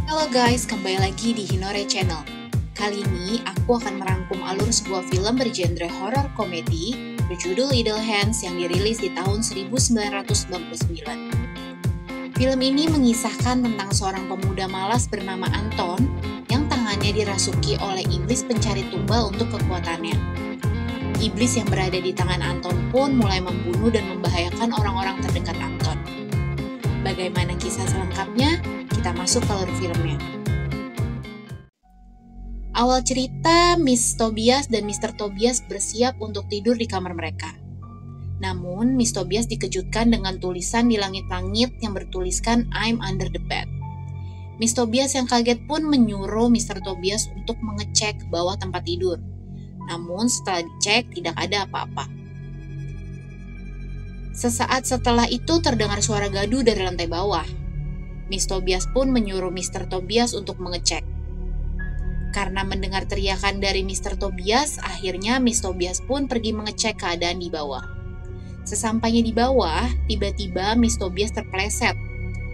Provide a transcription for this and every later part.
Halo guys, kembali lagi di Hinore Channel. Kali ini aku akan merangkum alur sebuah film bergenre horor komedi berjudul Idle Hands yang dirilis di tahun 1999. Film ini mengisahkan tentang seorang pemuda malas bernama Anton yang tangannya dirasuki oleh iblis pencari tumbal untuk kekuatannya. Iblis yang berada di tangan Anton pun mulai membunuh dan membahayakan orang-orang terdekat Anton. Bagaimana kisah selengkapnya? Kita masuk ke alur filmnya. Awal cerita, Miss Tobias dan Mr. Tobias bersiap untuk tidur di kamar mereka. Namun, Miss Tobias dikejutkan dengan tulisan di langit-langit yang bertuliskan I'm under the bed. Miss Tobias yang kaget pun menyuruh Mr. Tobias untuk mengecek ke bawah tempat tidur. Namun, setelah dicek, tidak ada apa-apa. Sesaat setelah itu terdengar suara gaduh dari lantai bawah. Miss Tobias pun menyuruh Mr. Tobias untuk mengecek. Karena mendengar teriakan dari Mr. Tobias, akhirnya Miss Tobias pun pergi mengecek keadaan di bawah. Sesampainya di bawah, tiba-tiba Miss Tobias terpeleset.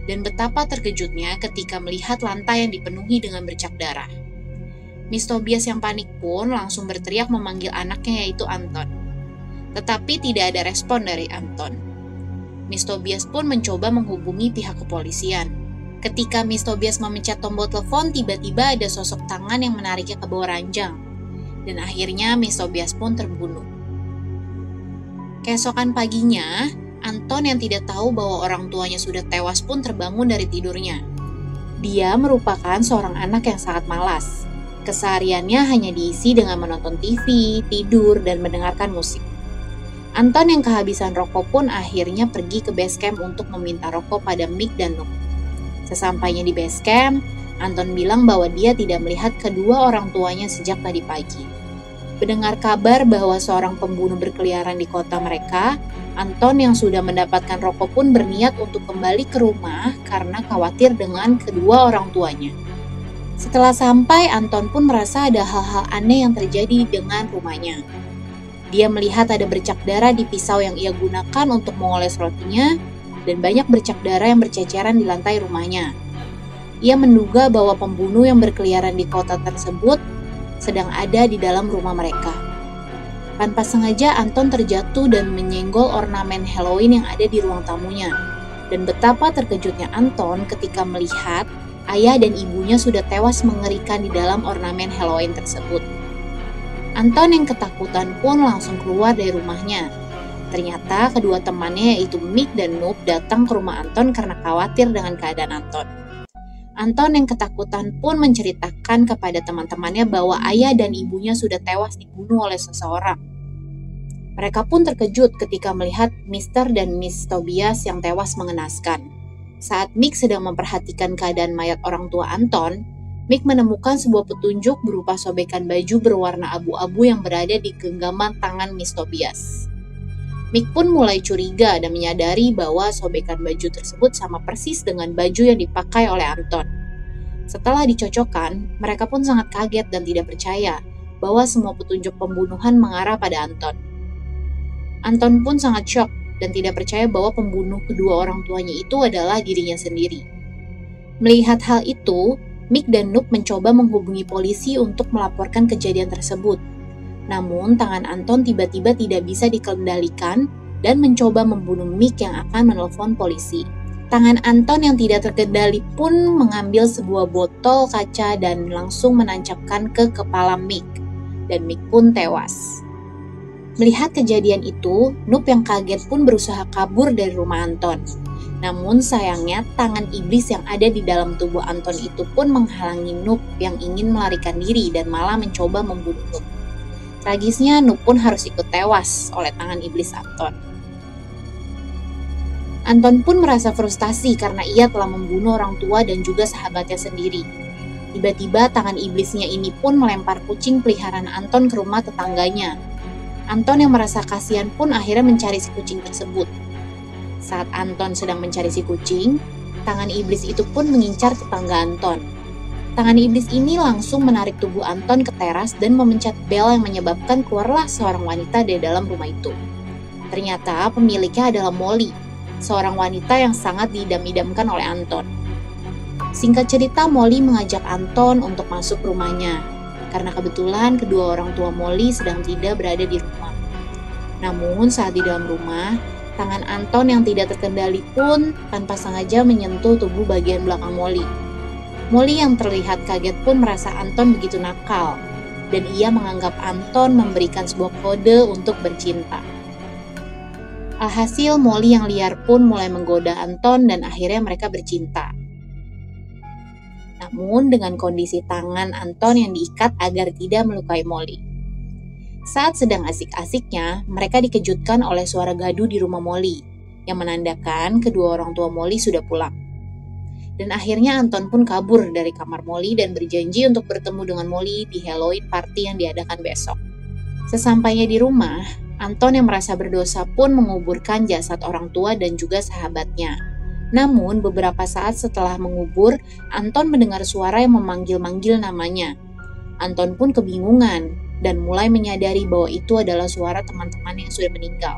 Dan betapa terkejutnya ketika melihat lantai yang dipenuhi dengan bercak darah. Miss Tobias yang panik pun langsung berteriak memanggil anaknya yaitu Anton. Tetapi tidak ada respon dari Anton. Miss Tobias pun mencoba menghubungi pihak kepolisian. Ketika Miss Tobias memencet tombol telepon, tiba-tiba ada sosok tangan yang menariknya ke bawah ranjang. Dan akhirnya Miss Tobias pun terbunuh. Keesokan paginya, Anton yang tidak tahu bahwa orang tuanya sudah tewas pun terbangun dari tidurnya. Dia merupakan seorang anak yang sangat malas. Kesehariannya hanya diisi dengan menonton TV, tidur, dan mendengarkan musik. Anton yang kehabisan rokok pun akhirnya pergi ke base camp untuk meminta rokok pada Mick dan Nook. Sesampainya di base camp, Anton bilang bahwa dia tidak melihat kedua orang tuanya sejak tadi pagi. Mendengar kabar bahwa seorang pembunuh berkeliaran di kota mereka, Anton yang sudah mendapatkan rokok pun berniat untuk kembali ke rumah karena khawatir dengan kedua orang tuanya. Setelah sampai, Anton pun merasa ada hal-hal aneh yang terjadi dengan rumahnya. Dia melihat ada bercak darah di pisau yang ia gunakan untuk mengoles rotinya, dan banyak bercak darah yang berceceran di lantai rumahnya. Ia menduga bahwa pembunuh yang berkeliaran di kota tersebut sedang ada di dalam rumah mereka. Tanpa sengaja Anton terjatuh dan menyenggol ornamen Halloween yang ada di ruang tamunya. Dan betapa terkejutnya Anton ketika melihat ayah dan ibunya sudah tewas mengerikan di dalam ornamen Halloween tersebut. Anton yang ketakutan pun langsung keluar dari rumahnya. Ternyata kedua temannya yaitu Mick dan Nook datang ke rumah Anton karena khawatir dengan keadaan Anton. Anton yang ketakutan pun menceritakan kepada teman-temannya bahwa ayah dan ibunya sudah tewas dibunuh oleh seseorang. Mereka pun terkejut ketika melihat Mr. dan Miss Tobias yang tewas mengenaskan. Saat Mick sedang memperhatikan keadaan mayat orang tua Anton, Mick menemukan sebuah petunjuk berupa sobekan baju berwarna abu-abu yang berada di genggaman tangan Miss Tobias. Mick pun mulai curiga dan menyadari bahwa sobekan baju tersebut sama persis dengan baju yang dipakai oleh Anton. Setelah dicocokkan, mereka pun sangat kaget dan tidak percaya bahwa semua petunjuk pembunuhan mengarah pada Anton. Anton pun sangat syok dan tidak percaya bahwa pembunuh kedua orang tuanya itu adalah dirinya sendiri. Melihat hal itu, Mick dan Nook mencoba menghubungi polisi untuk melaporkan kejadian tersebut. Namun, tangan Anton tiba-tiba tidak bisa dikendalikan dan mencoba membunuh Mick yang akan menelpon polisi. Tangan Anton yang tidak terkendali pun mengambil sebuah botol kaca dan langsung menancapkan ke kepala Mick, dan Mick pun tewas. Melihat kejadian itu, Nook yang kaget pun berusaha kabur dari rumah Anton. Namun sayangnya tangan iblis yang ada di dalam tubuh Anton itu pun menghalangi Nook yang ingin melarikan diri dan malah mencoba membunuh Nook. Tragisnya, Nook pun harus ikut tewas oleh tangan iblis Anton. Anton pun merasa frustasi karena ia telah membunuh orang tua dan juga sahabatnya sendiri. Tiba-tiba tangan iblisnya ini pun melempar kucing peliharaan Anton ke rumah tetangganya. Anton yang merasa kasihan pun akhirnya mencari si kucing tersebut. Saat Anton sedang mencari si kucing, tangan iblis itu pun mengincar tetangga Anton. Tangan iblis ini langsung menarik tubuh Anton ke teras dan memencet bel yang menyebabkan keluarlah seorang wanita dari dalam rumah itu. Ternyata pemiliknya adalah Molly, seorang wanita yang sangat diidam-idamkan oleh Anton. Singkat cerita, Molly mengajak Anton untuk masuk rumahnya, karena kebetulan kedua orang tua Molly sedang tidak berada di rumah. Namun saat di dalam rumah, tangan Anton yang tidak terkendali pun tanpa sengaja menyentuh tubuh bagian belakang Molly. Molly yang terlihat kaget pun merasa Anton begitu nakal, dan ia menganggap Anton memberikan sebuah kode untuk bercinta. Alhasil, Molly yang liar pun mulai menggoda Anton dan akhirnya mereka bercinta. Namun dengan kondisi tangan Anton yang diikat agar tidak melukai Molly. Saat sedang asik-asiknya, mereka dikejutkan oleh suara gaduh di rumah Molly, yang menandakan kedua orang tua Molly sudah pulang. Dan akhirnya Anton pun kabur dari kamar Molly dan berjanji untuk bertemu dengan Molly di Halloween party yang diadakan besok. Sesampainya di rumah, Anton yang merasa berdosa pun menguburkan jasad orang tua dan juga sahabatnya. Namun beberapa saat setelah mengubur, Anton mendengar suara yang memanggil-manggil namanya. Anton pun kebingungan dan mulai menyadari bahwa itu adalah suara teman-teman yang sudah meninggal.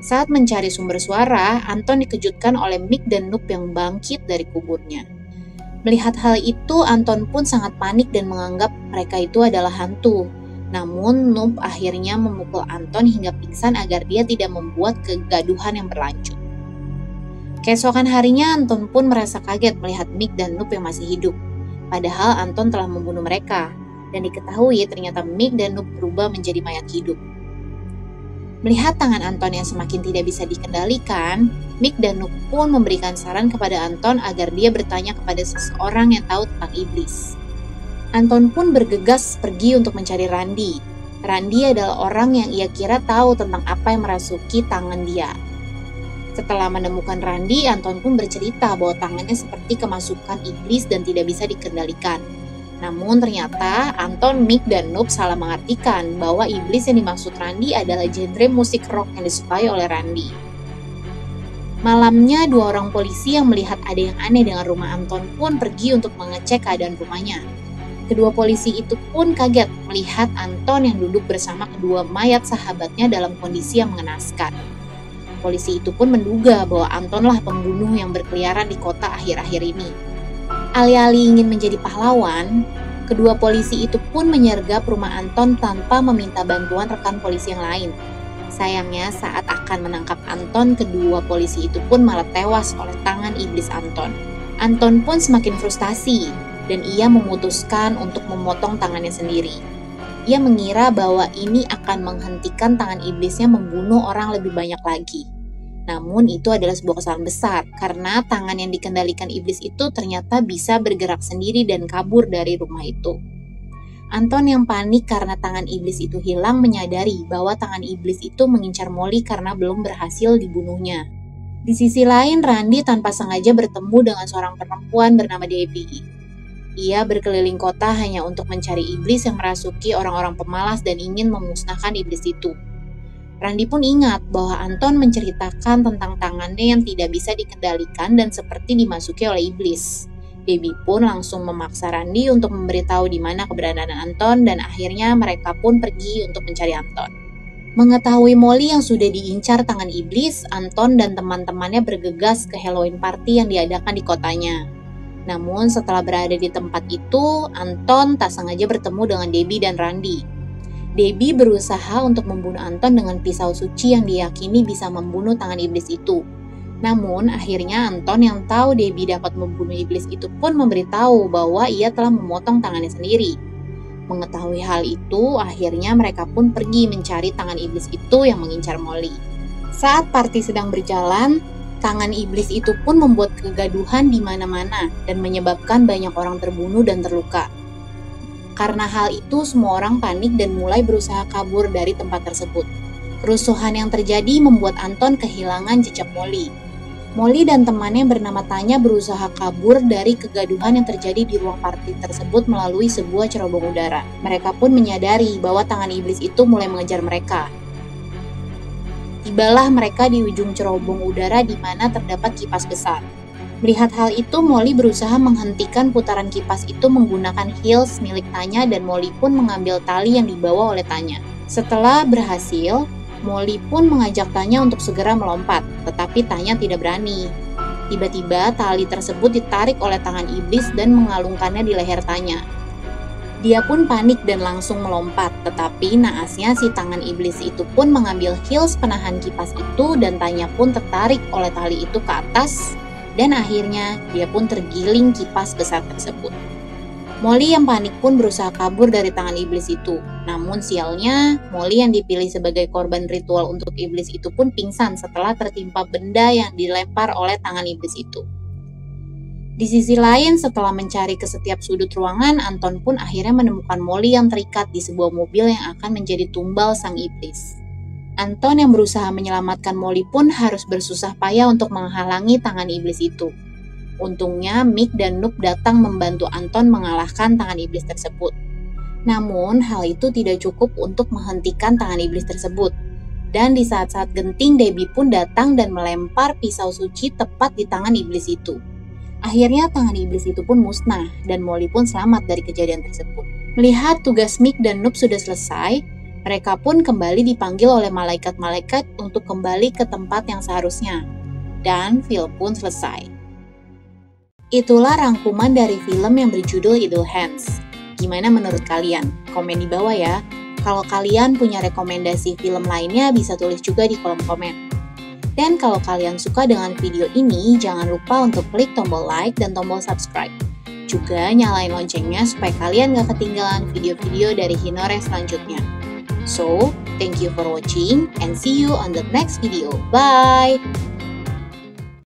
Saat mencari sumber suara, Anton dikejutkan oleh Mick dan Noob yang bangkit dari kuburnya. Melihat hal itu, Anton pun sangat panik dan menganggap mereka itu adalah hantu. Namun Noob akhirnya memukul Anton hingga pingsan agar dia tidak membuat kegaduhan yang berlanjut. Keesokan harinya, Anton pun merasa kaget melihat Mick dan Noob yang masih hidup. Padahal Anton telah membunuh mereka, dan diketahui ternyata Mick dan Noob berubah menjadi mayat hidup. Melihat tangan Anton yang semakin tidak bisa dikendalikan, Mick dan Noob pun memberikan saran kepada Anton agar dia bertanya kepada seseorang yang tahu tentang iblis. Anton pun bergegas pergi untuk mencari Randy. Randy adalah orang yang ia kira tahu tentang apa yang merasuki tangan dia. Setelah menemukan Randy, Anton pun bercerita bahwa tangannya seperti kemasukan iblis dan tidak bisa dikendalikan. Namun ternyata Anton, Mick, dan Noob salah mengartikan bahwa iblis yang dimaksud Randy adalah genre musik rock yang disukai oleh Randy. Malamnya, dua orang polisi yang melihat ada yang aneh dengan rumah Anton pun pergi untuk mengecek keadaan rumahnya. Kedua polisi itu pun kaget melihat Anton yang duduk bersama kedua mayat sahabatnya dalam kondisi yang mengenaskan. Polisi itu pun menduga bahwa Antonlah pembunuh yang berkeliaran di kota akhir-akhir ini. Alih-alih ingin menjadi pahlawan, kedua polisi itu pun menyergap rumah Anton tanpa meminta bantuan rekan polisi yang lain. Sayangnya saat akan menangkap Anton, kedua polisi itu pun malah tewas oleh tangan iblis Anton. Anton pun semakin frustasi dan ia memutuskan untuk memotong tangannya sendiri. Ia mengira bahwa ini akan menghentikan tangan iblisnya membunuh orang lebih banyak lagi. Namun itu adalah sebuah kesalahan besar karena tangan yang dikendalikan iblis itu ternyata bisa bergerak sendiri dan kabur dari rumah itu. Anton yang panik karena tangan iblis itu hilang menyadari bahwa tangan iblis itu mengincar Molly karena belum berhasil dibunuhnya. Di sisi lain, Randy tanpa sengaja bertemu dengan seorang perempuan bernama Debbie. Ia berkeliling kota hanya untuk mencari iblis yang merasuki orang-orang pemalas dan ingin memusnahkan iblis itu. Randy pun ingat bahwa Anton menceritakan tentang tangannya yang tidak bisa dikendalikan dan seperti dimasuki oleh iblis. Debbie pun langsung memaksa Randy untuk memberitahu di mana keberadaan Anton dan akhirnya mereka pun pergi untuk mencari Anton. Mengetahui Molly yang sudah diincar tangan iblis, Anton dan teman-temannya bergegas ke Halloween party yang diadakan di kotanya. Namun setelah berada di tempat itu, Anton tak sengaja bertemu dengan Debbie dan Randy. Debbie berusaha untuk membunuh Anton dengan pisau suci yang diyakini bisa membunuh tangan iblis itu. Namun akhirnya Anton yang tahu Debbie dapat membunuh iblis itu pun memberitahu bahwa ia telah memotong tangannya sendiri. Mengetahui hal itu, akhirnya mereka pun pergi mencari tangan iblis itu yang mengincar Molly. Saat party sedang berjalan, tangan iblis itu pun membuat kegaduhan di mana-mana dan menyebabkan banyak orang terbunuh dan terluka. Karena hal itu, semua orang panik dan mulai berusaha kabur dari tempat tersebut. Kerusuhan yang terjadi membuat Anton kehilangan jejak Molly. Molly dan temannya bernama Tanya berusaha kabur dari kegaduhan yang terjadi di ruang party tersebut melalui sebuah cerobong udara. Mereka pun menyadari bahwa tangan iblis itu mulai mengejar mereka. Tibalah mereka di ujung cerobong udara di mana terdapat kipas besar. Melihat hal itu, Molly berusaha menghentikan putaran kipas itu menggunakan heels milik Tanya dan Molly pun mengambil tali yang dibawa oleh Tanya. Setelah berhasil, Molly pun mengajak Tanya untuk segera melompat, tetapi Tanya tidak berani. Tiba-tiba tali tersebut ditarik oleh tangan iblis dan mengalungkannya di leher Tanya. Dia pun panik dan langsung melompat, tetapi naasnya si tangan iblis itu pun mengambil heels penahan kipas itu dan Tanya pun tertarik oleh tali itu ke atas dan akhirnya dia pun tergiling kipas besar tersebut. Molly yang panik pun berusaha kabur dari tangan iblis itu. Namun sialnya, Molly yang dipilih sebagai korban ritual untuk iblis itu pun pingsan setelah tertimpa benda yang dilempar oleh tangan iblis itu. Di sisi lain, setelah mencari ke setiap sudut ruangan, Anton pun akhirnya menemukan Molly yang terikat di sebuah mobil yang akan menjadi tumbal sang iblis. Anton yang berusaha menyelamatkan Molly pun harus bersusah payah untuk menghalangi tangan iblis itu. Untungnya, Mick dan Noob datang membantu Anton mengalahkan tangan iblis tersebut. Namun, hal itu tidak cukup untuk menghentikan tangan iblis tersebut. Dan di saat-saat genting, Debbie pun datang dan melempar pisau suci tepat di tangan iblis itu. Akhirnya tangan iblis itu pun musnah dan Molly pun selamat dari kejadian tersebut. Melihat tugas Mick dan Noob sudah selesai, mereka pun kembali dipanggil oleh malaikat-malaikat untuk kembali ke tempat yang seharusnya. Dan film pun selesai. Itulah rangkuman dari film yang berjudul Idle Hands. Gimana menurut kalian? Komen di bawah ya. Kalau kalian punya rekomendasi film lainnya bisa tulis juga di kolom komen. Dan kalau kalian suka dengan video ini, jangan lupa untuk klik tombol like dan tombol subscribe. Juga nyalain loncengnya supaya kalian gak ketinggalan video-video dari Hinore selanjutnya. So, thank you for watching and see you on the next video. Bye!